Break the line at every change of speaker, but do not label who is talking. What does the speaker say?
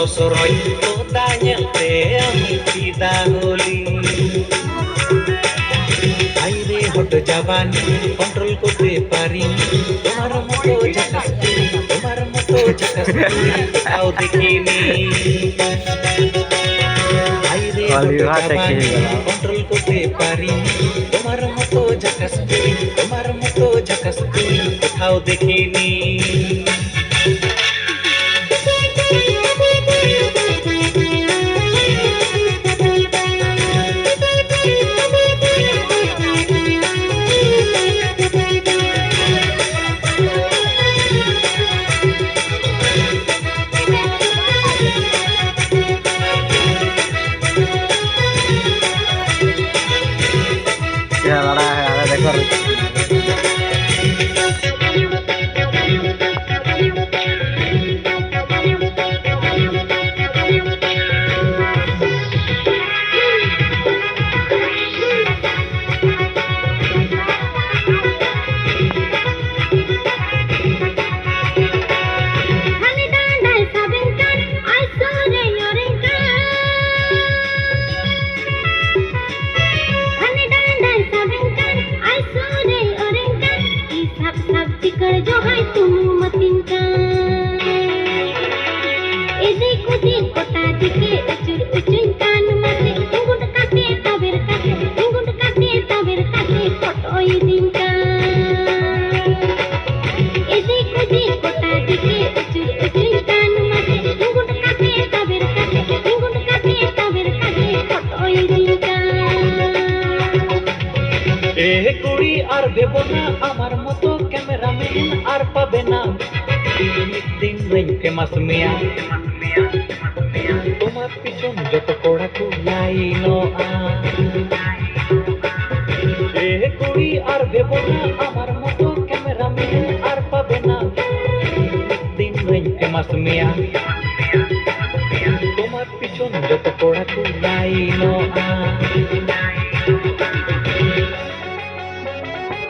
রসরয় তোতা ñelte আমি ফিদা হলি আইরে hot Jawaani control করতে পারি তোমার মতো ঝাকাস তুই তোমার মতো ঝাকাস তুই তাও দেখিনি আইরে হট জাবানি কন্ট্রোল করতে পারি তোমার মতো ঝাকাস তুই তোমার মতো ঝাকাস তুই তাও দেখিনি
क्या बड़ा है अरे देखो
जो है तुम मतिनका एदिक उदिक कोटा दिके उचुर उचुर कान मते इंगुट काटे तबेर काटे फोटोई दिनका एदिक उदिक कोटा दिके उचुर उचुर कान मते इंगुट काटे तबेर काटे फोटोई दिनका
এ কুড়ি আর ভেব না আমার মতো ক্যামেরাম্যান আর পাবে না দিন দিন ফেমাস মিয়া তোমার পিছন যত কোড়া কুলাইল এ কুড়ি আর ভেব না আমার মতো ক্যামেরাম্যান আর পাবে না দিন দিন ফেমাস মিয়া তোমার পিছন যত কোড়া কুলাইল